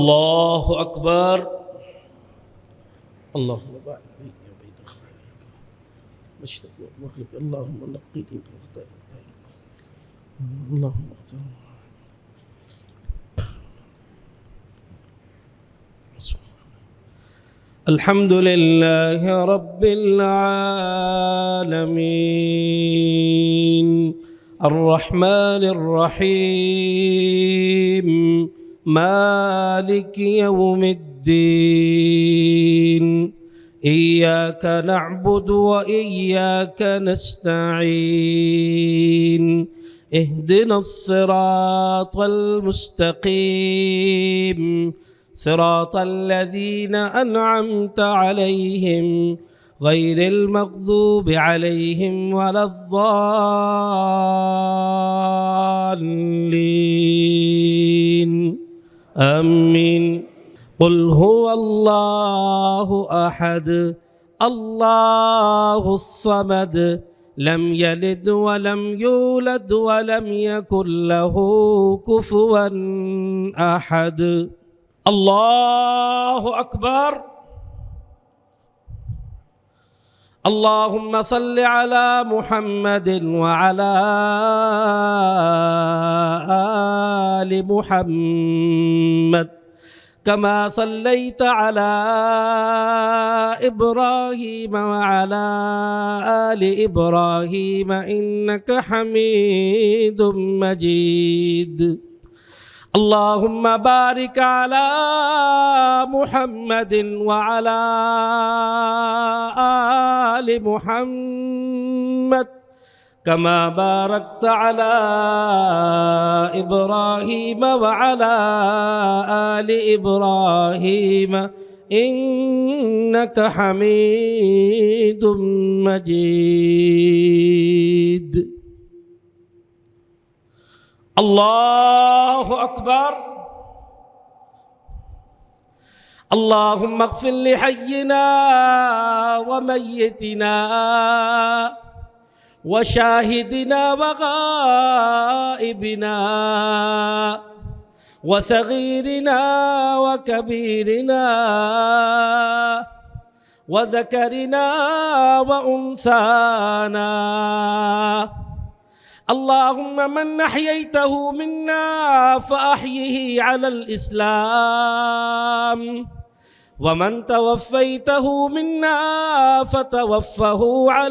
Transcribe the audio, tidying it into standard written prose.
الله أكبر اللهم باعد بيني وبين خطاياي مشرق والمغرب اللهم نقني من خطاياي اللهم اغفر الحمد لله رب العالمين الرحمن الرحيم مالك يوم الدين إياك نعبد وإياك نستعين اهدنا الصراط المستقيم صراط الذين أنعمت عليهم غير المغضوب عليهم ولا الضالين آمين قل هو الله أحد الله الصمد لم يلد ولم يولد ولم يكن له كفوا أحد الله أكبر اللهم صل على محمد وعلى آل محمد كما صليت على إبراهيم وعلى آل إبراهيم إنك حميد مجيد اللهم بارك على محمد وعلى آل محمد كما باركت على إبراهيم وعلى آل إبراهيم إنك حميد مجيد الله أكبر اللهم اغفر لحينا وميتنا وشاهدنا وغائبنا وصغيرنا وكبيرنا وذكرنا وأنثانا اللهم من أحييته منا فأحيه على الإسلام ومن توفيته منا فتوفه على